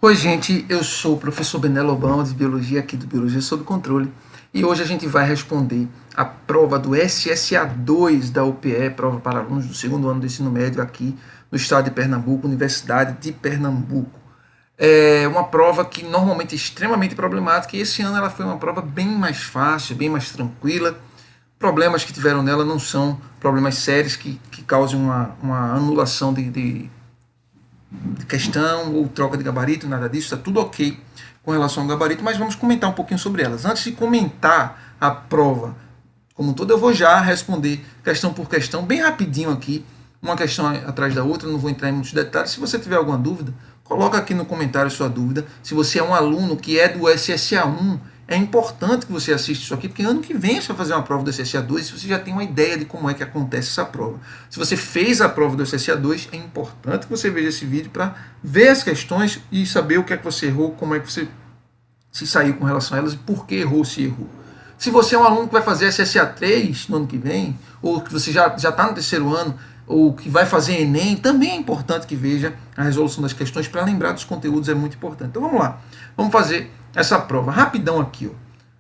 Oi, gente, eu sou o professor Bené Lobão, de Biologia, aqui do Biologia Sob Controle, e hoje a gente vai responder a prova do SSA2 da UPE, prova para alunos do segundo ano do ensino médio aqui no estado de Pernambuco, Universidade de Pernambuco. É uma prova que normalmente é extremamente problemática, e esse ano ela foi uma prova bem mais fácil, bem mais tranquila. Problemas que tiveram nela não são problemas sérios que causem uma anulação de questão ou troca de gabarito, nada disso, está tudo ok com relação ao gabarito, mas vamos comentar um pouquinho sobre elas. Antes de comentar a prova como um todo, eu vou já responder questão por questão, bem rapidinho aqui, uma questão atrás da outra, não vou entrar em muitos detalhes. Se você tiver alguma dúvida, coloca aqui no comentário sua dúvida. Se você é um aluno que é do SSA1, é importante que você assista isso aqui, porque ano que vem você vai fazer uma prova do SSA2 e você já tem uma ideia de como é que acontece essa prova. Se você fez a prova do SSA2, é importante que você veja esse vídeo para ver as questões e saber o que é que você errou, como é que você se saiu com relação a elas e por que errou, se errou. Se você é um aluno que vai fazer SSA3 no ano que vem, ou que você já está no terceiro ano, ou que vai fazer Enem, também é importante que veja a resolução das questões para lembrar dos conteúdos, é muito importante. Então vamos lá, vamos fazer essa prova rapidão aqui. Ó.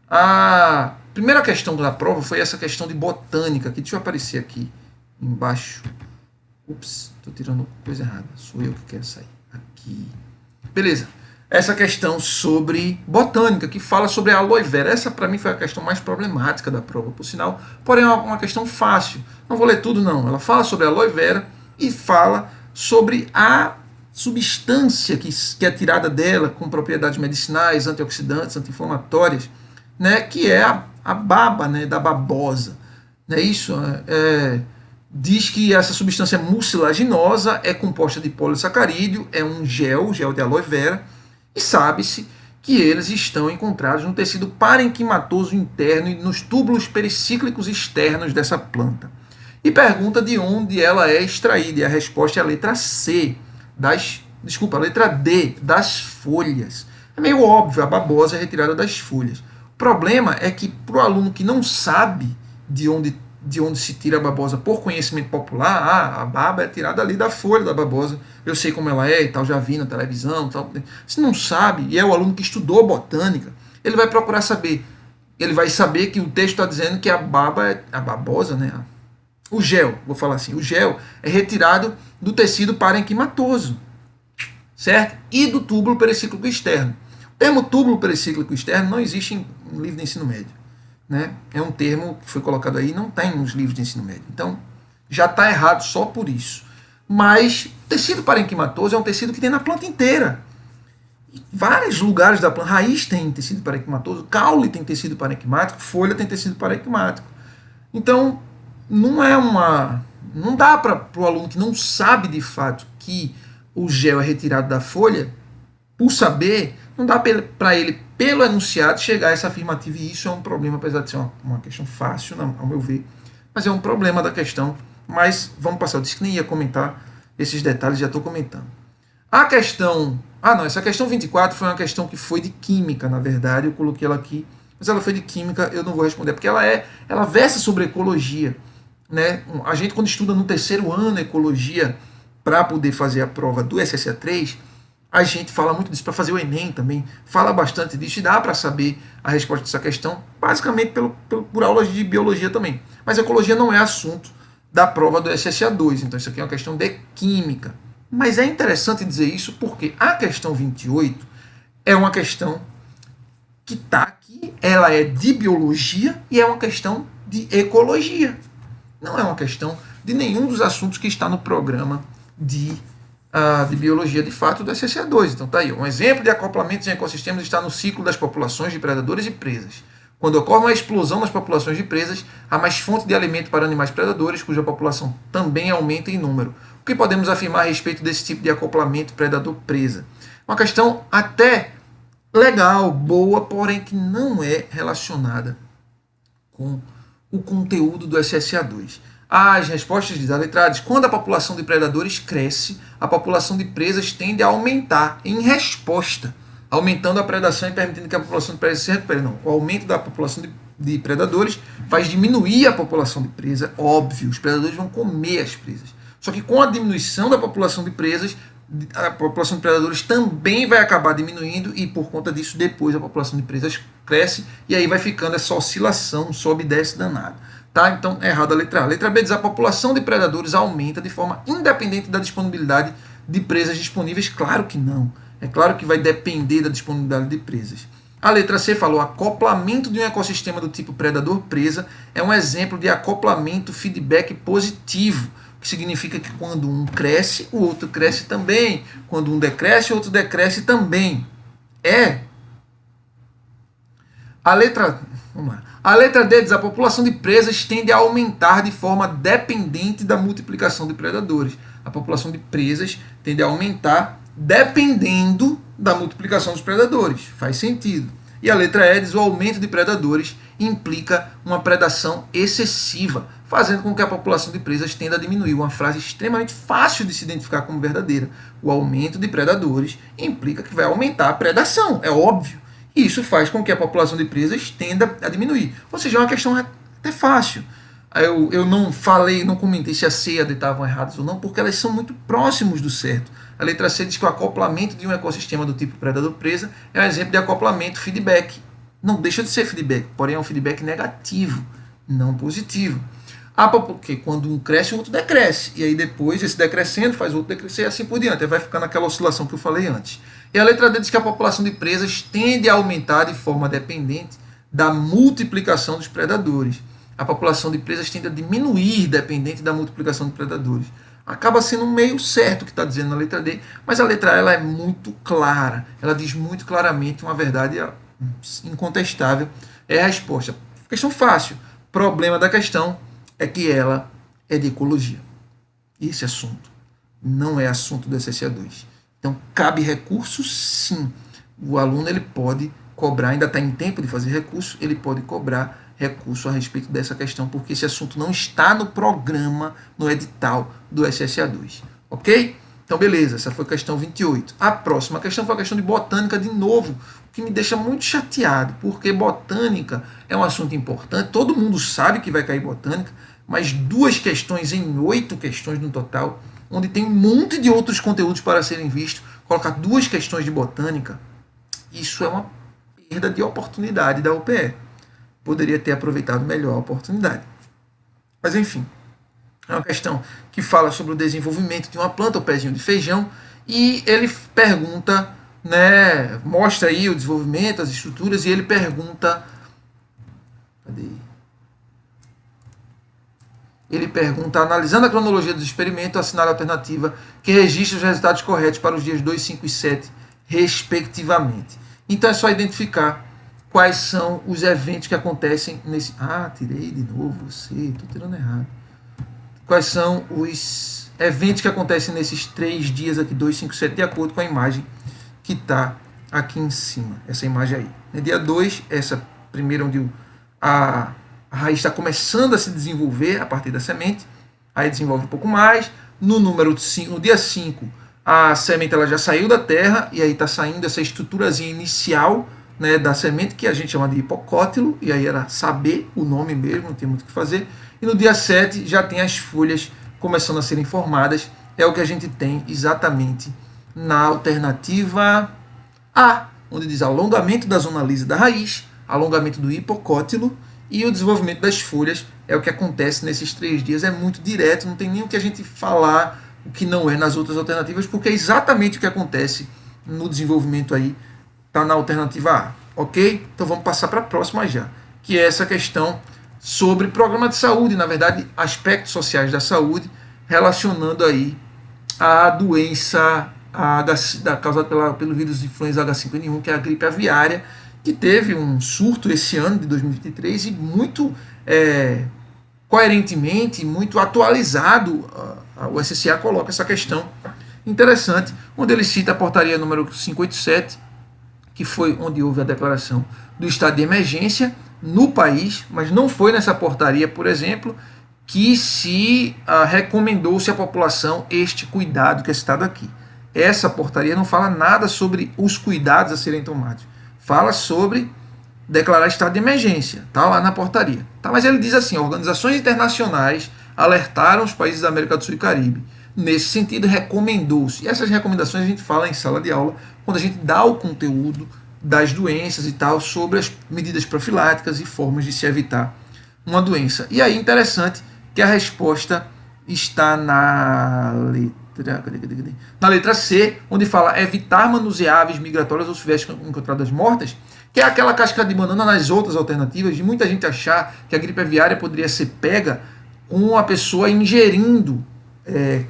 A primeira questão da prova foi essa questão de botânica, que deixa eu aparecer aqui embaixo. Ups, estou tirando coisa errada, sou eu que quero sair. Aqui. Beleza. Essa questão sobre botânica, que fala sobre a aloe vera. Essa, para mim, foi a questão mais problemática da prova, por sinal. Porém, é uma questão fácil. Não vou ler tudo, não. Ela fala sobre a aloe vera e fala sobre a substância que é tirada dela, com propriedades medicinais, antioxidantes, anti-inflamatórias, né, que é a baba, né, da babosa. Não é isso? Diz que essa substância mucilaginosa é composta de polissacarídeo, é um gel de aloe vera, e sabe-se que eles estão encontrados no tecido parenquimatoso interno e nos túbulos pericíclicos externos dessa planta. E pergunta de onde ela é extraída, e a resposta é a letra C, a letra D, das folhas. É meio óbvio, a babosa é retirada das folhas. O problema é que para o aluno que não sabe de onde se tira a babosa por conhecimento popular, a baba é tirada ali da folha da babosa, eu sei como ela é e tal, já vi na televisão e tal. Se não sabe, e é o aluno que estudou botânica, ele vai procurar saber. Ele vai saber que o texto está dizendo que a babosa, né, o gel, vou falar assim, o gel é retirado do tecido parenquimatoso, certo? E do túbulo pericíclico externo. O termo túbulo pericíclico externo não existe em livro de ensino médio. Né? É um termo que foi colocado aí, não tem nos livros de ensino médio. Então, já está errado só por isso. Mas tecido parenquimatoso é um tecido que tem na planta inteira. Vários lugares da planta, raiz tem tecido parenquimatoso, caule tem tecido parenquimático, folha tem tecido parenquimático. Então, não dá para o aluno que não sabe de fato que o gel é retirado da folha, por saber, não dá para ele, pelo enunciado, chegar a essa afirmativa, e isso é um problema, apesar de ser uma questão fácil, ao meu ver, mas é um problema da questão. Mas vamos passar, eu disse que nem ia comentar esses detalhes, já estou comentando. A questão, essa questão 24 foi uma questão que foi de química, na verdade, eu coloquei ela aqui, mas ela foi de química, eu não vou responder, porque ela versa sobre ecologia, né? A gente, quando estuda no terceiro ano ecologia, para poder fazer a prova do SSA3, a gente fala muito disso, para fazer o Enem também, fala bastante disso, e dá para saber a resposta dessa questão, basicamente por aulas de biologia também. Mas a ecologia não é assunto da prova do SSA2, então isso aqui é uma questão de química. Mas é interessante dizer isso porque a questão 28 é uma questão que está aqui, ela é de biologia e é uma questão de ecologia. Não é uma questão de nenhum dos assuntos que está no programa de biologia de fato do SSA2. Então tá aí, um exemplo de acoplamentos em ecossistemas está no ciclo das populações de predadores e presas. Quando ocorre uma explosão nas populações de presas, há mais fonte de alimento para animais predadores, cuja população também aumenta em número. O que podemos afirmar a respeito desse tipo de acoplamento predador-presa? Uma questão até legal, boa, porém que não é relacionada com o conteúdo do SSA2. As respostas da letra A diz: quando a população de predadores cresce, a população de presas tende a aumentar em resposta, aumentando a predação e permitindo que a população de presas se recupere. Não, o aumento da população de predadores faz diminuir a população de presa, óbvio, os predadores vão comer as presas. Só que com a diminuição da população de presas, a população de predadores também vai acabar diminuindo e por conta disso depois a população de presas cresce e aí vai ficando essa oscilação, sobe e desce danado. Tá? Então é errado a letra A. Letra B diz a população de predadores aumenta de forma independente da disponibilidade de presas disponíveis. Claro que não. É claro que vai depender da disponibilidade de presas. A letra C falou acoplamento de um ecossistema do tipo predador-presa é um exemplo de acoplamento feedback positivo, que significa que quando um cresce, o outro cresce também. Quando um decresce, o outro decresce também. A letra, vamos lá. A letra D diz a população de presas tende a aumentar de forma dependente da multiplicação de predadores. A população de presas tende a aumentar dependendo da multiplicação dos predadores. Faz sentido. E a letra E diz o aumento de predadores implica uma predação excessiva, fazendo com que a população de presas tenda a diminuir. Uma frase extremamente fácil de se identificar como verdadeira. O aumento de predadores implica que vai aumentar a predação, é óbvio. E isso faz com que a população de presas tenda a diminuir. Ou seja, é uma questão até fácil. Eu não falei, não comentei se a C e a D estavam erradas ou não, porque elas são muito próximos do certo. A letra C diz que o acoplamento de um ecossistema do tipo predador-presa é um exemplo de acoplamento feedback. Não deixa de ser feedback, porém é um feedback negativo, não positivo. Porque quando um cresce, o outro decresce. E aí depois, esse decrescendo faz o outro decrescer e assim por diante. Aí vai ficar naquela oscilação que eu falei antes. E a letra D diz que a população de presas tende a aumentar de forma dependente da multiplicação dos predadores. A população de presas tende a diminuir dependente da multiplicação de predadores. Acaba sendo meio certo o que está dizendo na letra D, mas a letra A ela é muito clara. Ela diz muito claramente uma verdade incontestável. É a resposta. Questão fácil. Problema da questão é que ela é de ecologia. Esse assunto não é assunto do SSA2. Então, cabe recurso, sim. O aluno ele pode cobrar, ainda está em tempo de fazer recurso, ele pode cobrar recurso a respeito dessa questão, porque esse assunto não está no programa, no edital do SSA2. Ok? Então, beleza, essa foi a questão 28. A próxima questão foi a questão de botânica de novo, o que me deixa muito chateado, porque botânica é um assunto importante, todo mundo sabe que vai cair botânica, mas 2 questões em 8 questões no total, onde tem um monte de outros conteúdos para serem vistos, colocar 2 questões de botânica, isso é uma perda de oportunidade da UPE. Poderia ter aproveitado melhor a oportunidade. Mas enfim, é uma questão que fala sobre o desenvolvimento de uma planta, o pezinho de feijão, e ele pergunta, né, mostra aí o desenvolvimento, as estruturas, e ele pergunta... Cadê? Ele pergunta, analisando a cronologia dos experimentos, assinale a alternativa que registra os resultados corretos para os dias 2, 5 e 7, respectivamente. Então é só identificar quais são os eventos que acontecem nesse... tirei de novo você, estou tirando errado. Quais são os eventos que acontecem nesses 3 dias aqui, 2, 5 e 7, de acordo com a imagem que está aqui em cima. Essa imagem aí. No dia 2, essa primeira onde a raiz está começando a se desenvolver a partir da semente, aí desenvolve um pouco mais. No número 5, no dia 5, a semente ela já saiu da terra, e aí está saindo essa estruturazinha inicial, né, da semente, que a gente chama de hipocótilo, e aí era saber o nome mesmo, não tem muito o que fazer. E no dia 7 já tem as folhas começando a serem formadas, é o que a gente tem exatamente na alternativa A, onde diz alongamento da zona lisa da raiz, alongamento do hipocótilo, e o desenvolvimento das folhas é o que acontece nesses 3 dias. É muito direto, não tem nem o que a gente falar o que não é nas outras alternativas, porque é exatamente o que acontece no desenvolvimento aí, está na alternativa A. Ok? Então vamos passar para a próxima já, que é essa questão sobre programa de saúde, na verdade, aspectos sociais da saúde, relacionando aí a doença causada pelo vírus de influenza H5N1, que é a gripe aviária, que teve um surto esse ano de 2023 e muito coerentemente, muito atualizado, o SSA coloca essa questão interessante, onde ele cita a portaria número 587, que foi onde houve a declaração do estado de emergência no país, mas não foi nessa portaria, por exemplo, que se recomendou-se à população este cuidado que é citado aqui. Essa portaria não fala nada sobre os cuidados a serem tomados. Fala sobre declarar estado de emergência, tá lá na portaria. Tá? Mas ele diz assim, organizações internacionais alertaram os países da América do Sul e Caribe nesse sentido, recomendou-se. E essas recomendações a gente fala em sala de aula, quando a gente dá o conteúdo das doenças e tal, sobre as medidas profiláticas e formas de se evitar uma doença. E aí, interessante que a resposta está na letra C, onde fala evitar manusear aves migratórias ou silvestres encontradas mortas, que é aquela casca de banana nas outras alternativas, de muita gente achar que a gripe aviária poderia ser pega com a pessoa ingerindo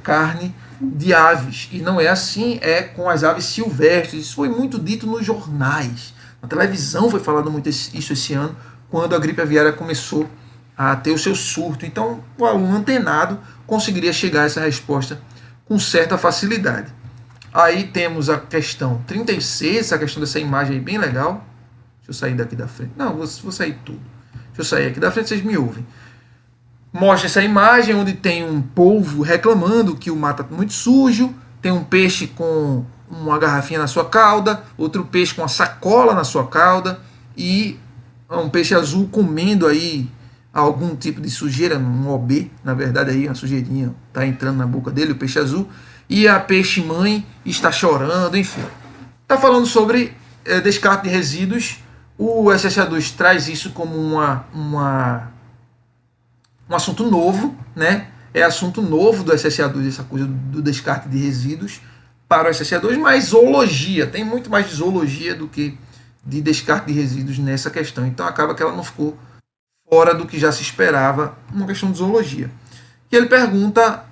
carne de aves. E não é assim, é com as aves silvestres. Isso foi muito dito nos jornais. Na televisão foi falado muito isso esse ano, quando a gripe aviária começou a ter o seu surto. Então, o aluno antenado conseguiria chegar a essa resposta com certa facilidade. Aí temos a questão 36, essa questão dessa imagem aí bem legal. Deixa eu sair daqui da frente. Não, vou sair tudo. Deixa eu sair aqui da frente, vocês me ouvem. Mostra essa imagem onde tem um polvo reclamando que o mar está muito sujo, tem um peixe com uma garrafinha na sua cauda, outro peixe com uma sacola na sua cauda e um peixe azul comendo aí algum tipo de sujeira, um OB, na verdade aí uma sujeirinha está entrando na boca dele, o peixe azul, e a peixe-mãe está chorando, enfim. Está falando sobre descarte de resíduos. O SSA2 traz isso como um assunto novo, né? É assunto novo do SSA2, essa coisa do descarte de resíduos para o SSA2, mas zoologia, tem muito mais de zoologia do que de descarte de resíduos nessa questão. Então acaba que ela não ficou fora do que já se esperava, uma questão de zoologia. E ele pergunta,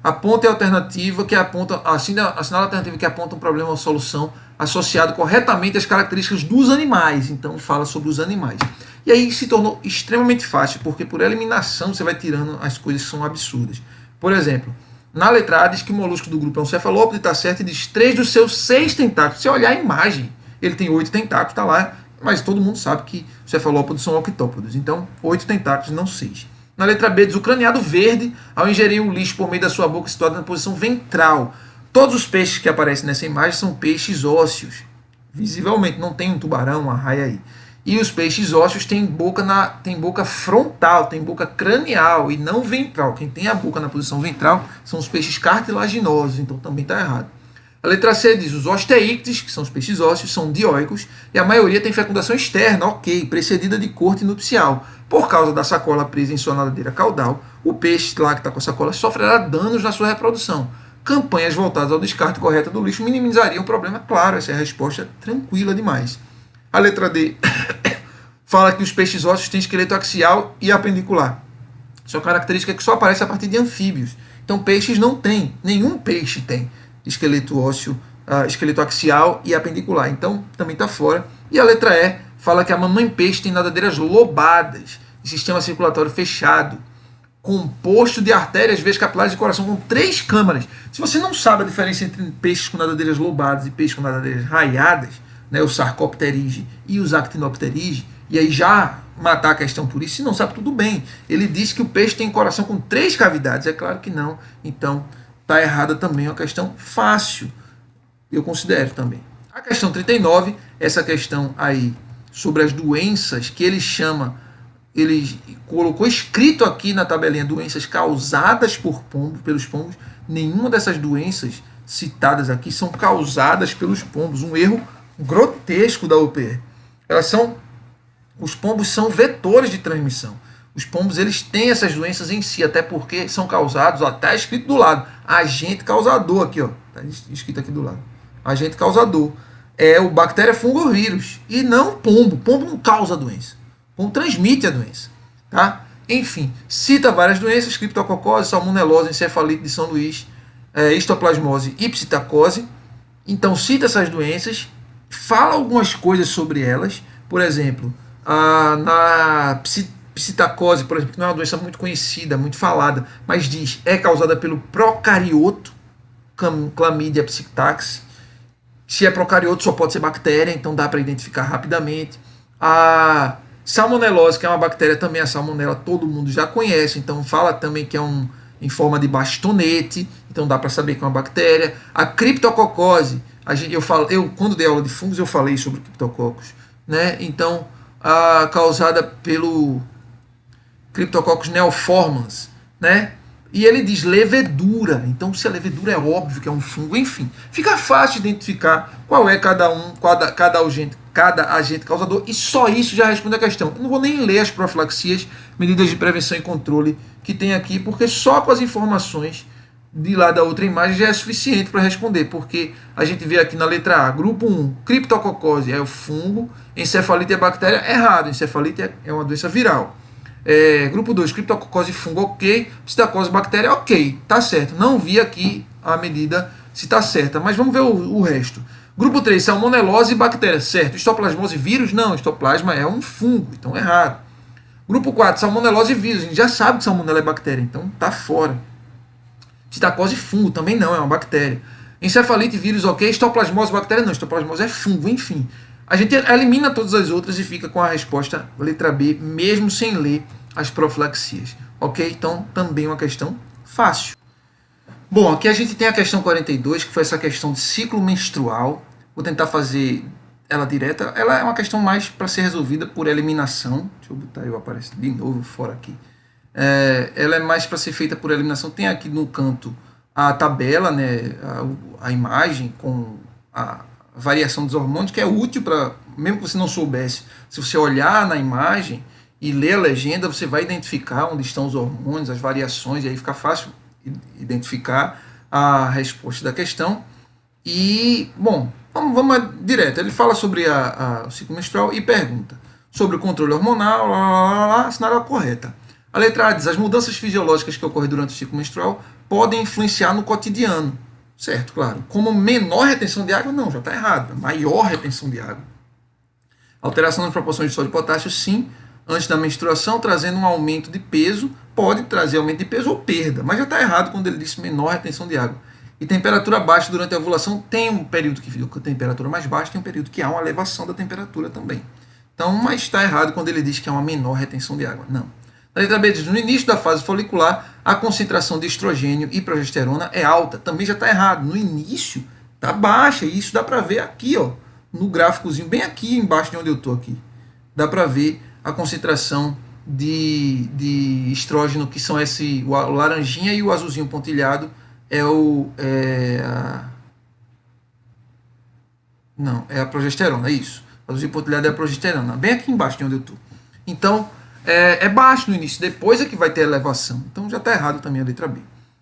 aponta a alternativa que aponta, assinala a alternativa que aponta um problema ou solução associado corretamente às características dos animais. Então fala sobre os animais. E aí se tornou extremamente fácil, porque por eliminação você vai tirando as coisas que são absurdas. Por exemplo, na letra A diz que o molusco do grupo é um cefalópode, está certo, e diz 3 dos seus 6 tentáculos. Se você olhar a imagem, ele tem 8 tentáculos, está lá, mas todo mundo sabe que os cefalópodes são octópodes. Então, 8 tentáculos, não 6. Na letra B diz o craniado verde, ao ingerir o lixo por meio da sua boca situada na posição ventral. Todos os peixes que aparecem nessa imagem são peixes ósseos. Visivelmente, não tem um tubarão, uma raia aí. E os peixes ósseos têm boca frontal, tem boca cranial e não ventral. Quem tem a boca na posição ventral são os peixes cartilaginosos, então também está errado. A letra C diz os osteíctes, que são os peixes ósseos, são dioicos e a maioria tem fecundação externa, ok, precedida de corte nupcial. Por causa da sacola presa em sua nadadeira caudal, o peixe lá que está com a sacola sofrerá danos na sua reprodução. Campanhas voltadas ao descarte correto do lixo minimizariam o problema, claro, essa é a resposta tranquila demais. A letra D fala que os peixes ósseos têm esqueleto axial e apendicular. Sua característica é que só aparece a partir de anfíbios. Então peixes não tem, nenhum peixe tem esqueleto ósseo, esqueleto axial e apendicular. Então também está fora. E a letra E fala que a mamãe peixe tem nadadeiras lobadas, sistema circulatório fechado, composto de artérias, veias capilares e coração com 3 câmaras. Se você não sabe a diferença entre peixes com nadadeiras lobadas e peixes com nadadeiras raiadas, né, o Sarcopterige e os Actinopterige, e aí já matar a questão por isso, se não sabe, tudo bem. Ele disse que o peixe tem coração com 3 cavidades, é claro que não. Então está errada também, é uma questão fácil, eu considero também. A questão 39, essa questão aí sobre as doenças que ele chama, ele colocou escrito aqui na tabelinha doenças causadas por pombos, pelos pombos. Nenhuma dessas doenças citadas aqui são causadas pelos pombos, um erro grotesco da UPE. Os pombos são vetores de transmissão. Os pombos eles têm essas doenças em si, até porque são causados, está escrito do lado, agente causador aqui, está escrito aqui do lado. Agente causador é o bactéria, fungo ou vírus, e não pombo. Pombo não causa doença. Pombo transmite a doença. Tá? Enfim, cita várias doenças, criptococose, salmonelose, encefalite de São Luís, histoplasmose e psitacose. Então cita essas doenças, fala algumas coisas sobre elas, por exemplo, na psitacose, por exemplo, que não é uma doença muito conhecida, muito falada, mas diz é causada pelo procarioto, Chlamydia psittax. Se é procarioto, só pode ser bactéria, então dá para identificar rapidamente. A salmonelose, que é uma bactéria também, a salmonela todo mundo já conhece, então fala também que é em forma de bastonete, então dá para saber que é uma bactéria. A criptococose, eu quando dei aula de fungos eu falei sobre criptococos, né? Então, causada pelo Cryptococcus neoformans, né? E ele diz levedura. Então, se a levedura é óbvio que é um fungo, enfim. Fica fácil identificar qual é cada agente causador, e só isso já responde a questão. Eu não vou nem ler as profilaxias, medidas de prevenção e controle que tem aqui, porque só com as informações de lá da outra imagem já é suficiente para responder, porque a gente vê aqui na letra A, grupo 1, criptococose é o fungo, encefalite é bactéria, errado, encefalite é uma doença viral. Grupo 2, criptococose fungo, ok, psitacose bactéria, ok, tá certo, não vi aqui a medida se tá certa, mas vamos ver o resto. Grupo 3, salmonelose e bactéria, certo, histoplasmose vírus, não, histoplasma é um fungo, então errado. Grupo 4, salmonelose e vírus, a gente já sabe que salmonela é bactéria, então tá fora. Psitacose fungo, também não, é uma bactéria. Encefalite, vírus, ok. Histoplasmose, bactéria, não. Histoplasmose é fungo, enfim. A gente elimina todas as outras e fica com a resposta letra B, mesmo sem ler as profilaxias. Ok? Então, também uma questão fácil. Bom, aqui a gente tem a questão 42, que foi essa questão de ciclo menstrual. Vou tentar fazer ela direta. Ela é uma questão mais para ser resolvida por eliminação. Deixa eu botar eu aparecer de novo fora aqui. Ela é mais para ser feita por eliminação. Tem aqui no canto a tabela, né, a imagem com a variação dos hormônios, que é útil para, mesmo que você não soubesse, se você olhar na imagem e ler a legenda, você vai identificar onde estão os hormônios, as variações, e aí fica fácil identificar a resposta da questão. E, bom, vamos direto. Ele fala sobre o ciclo menstrual e pergunta sobre o controle hormonal, assinala a correta. A letra A diz: as mudanças fisiológicas que ocorrem durante o ciclo menstrual podem influenciar no cotidiano. Certo, claro. Como menor retenção de água, não, já está errado. Maior retenção de água. Alteração nas proporções de sódio e potássio, sim. Antes da menstruação, trazendo um aumento de peso, pode trazer aumento de peso ou perda, mas já está errado quando ele disse menor retenção de água. E temperatura baixa durante a ovulação, tem um período que fica com a temperatura mais baixa, tem um período que há uma elevação da temperatura também. Então, mas está errado quando ele diz que há uma menor retenção de água. Não. A letra B diz: no início da fase folicular, a concentração de estrogênio e progesterona é alta. Também já está errado. No início está baixa, e isso dá para ver aqui, ó, no gráficozinho, bem aqui embaixo de onde eu estou aqui. Dá para ver a concentração de estrógeno, que são o laranjinha e o azulzinho pontilhado, é a progesterona, isso. O azulzinho pontilhado é a progesterona, bem aqui embaixo de onde eu estou. Então, é baixo no início, depois é que vai ter elevação. Então já está errado também a letra B.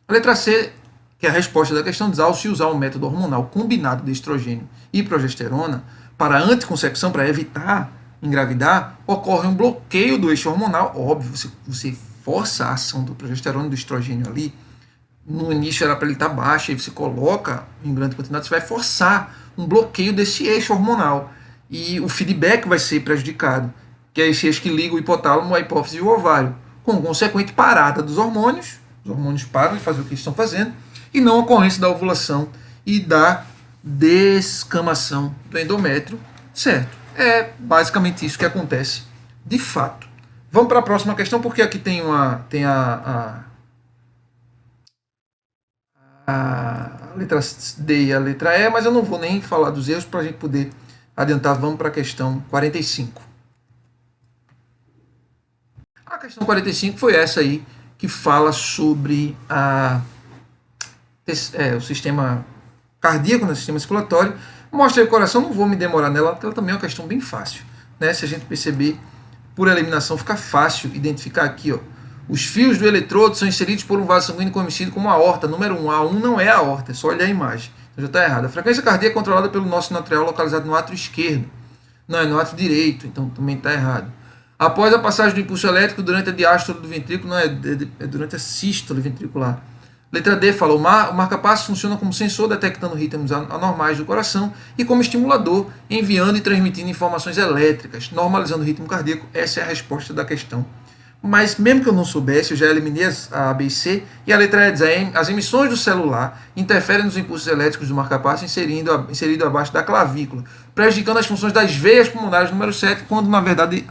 A letra C, que é a resposta da questão, diz: ao se usar o método hormonal combinado de estrogênio e progesterona para anticoncepção, para evitar engravidar, ocorre um bloqueio do eixo hormonal. Óbvio, você força a ação do progesterona e do estrogênio ali. No início era para ele estar baixo, aí você coloca em grande quantidade, você vai forçar um bloqueio desse eixo hormonal. E o feedback vai ser prejudicado, que é esse eixo que liga o hipotálamo, a hipófise e o ovário, com consequente parada dos hormônios. Os hormônios param de fazer o que estão fazendo, e não ocorrência da ovulação e da descamação do endométrio, certo? É basicamente isso que acontece de fato. Vamos para a próxima questão, porque aqui tem a letra D e a letra E, mas eu não vou nem falar dos erros para a gente poder adiantar. Vamos para a questão 45. A questão 45 foi essa aí, que fala sobre o sistema cardíaco, né, sistema circulatório. Mostra aí o coração, não vou me demorar nela, porque ela também é uma questão bem fácil. Né? Se a gente perceber, por eliminação, fica fácil identificar aqui. Ó, os fios do eletrodo são inseridos por um vaso sanguíneo conhecido como aorta. Número 1, A1 não é a aorta, é só olhar a imagem. Então já está errado. A frequência cardíaca é controlada pelo nosso atrial localizado no átrio esquerdo. Não, é no átrio direito, então também está errado. Após a passagem do impulso elétrico durante a diástole do ventrículo, não é durante a sístole ventricular. Letra D fala: o marca-passo funciona como sensor, detectando ritmos anormais do coração, e como estimulador, enviando e transmitindo informações elétricas, normalizando o ritmo cardíaco. Essa é a resposta da questão. Mas mesmo que eu não soubesse, eu já eliminei a B e C, e a letra E diz: as emissões do celular interferem nos impulsos elétricos do marca-passo inserido abaixo da clavícula, prejudicando as funções das veias pulmonares número 7, quando na verdade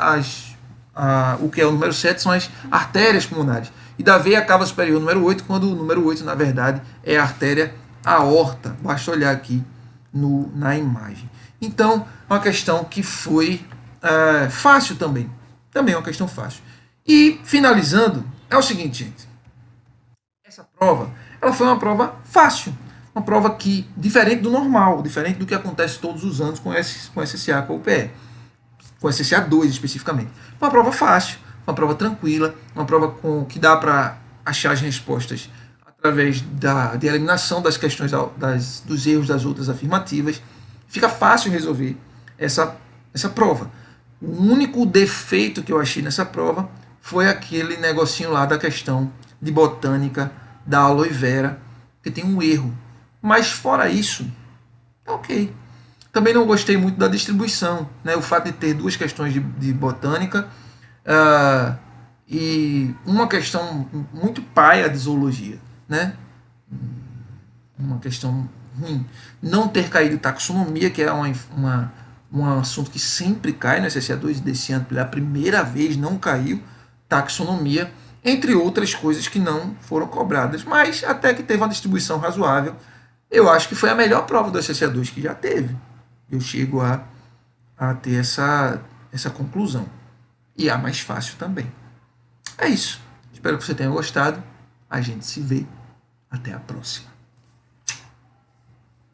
o que é o número 7 são as artérias pulmonares. E da veia cava superior número 8, quando o número 8, na verdade, é a artéria aorta. Basta olhar aqui na imagem. Então, é uma questão que foi fácil também. Também é uma questão fácil. E, finalizando, é o seguinte, gente. essa prova, ela foi uma prova fácil, uma prova que, diferente do normal, diferente do que acontece todos os anos com SSA, com o UPE, com SSA 2 especificamente. Uma prova fácil, uma prova tranquila, uma prova que dá para achar as respostas através de eliminação das questões dos erros das outras afirmativas. Fica fácil resolver essa prova. O único defeito que eu achei nessa prova foi aquele negocinho lá da questão de botânica da aloe vera, que tem um erro. Mas fora isso, tá ok. Também não gostei muito da distribuição, né? O fato de ter duas questões de botânica e uma questão muito paia de zoologia, né? Uma questão ruim. Não ter caído taxonomia, que é um assunto que sempre cai no SSA2, desse ano pela primeira vez não caiu taxonomia, entre outras coisas que não foram cobradas, mas até que teve uma distribuição razoável. Eu acho que foi a melhor prova do SSA2 que já teve. Eu chego a ter essa conclusão. E a mais fácil também. É isso. Espero que você tenha gostado. A gente se vê. Até a próxima.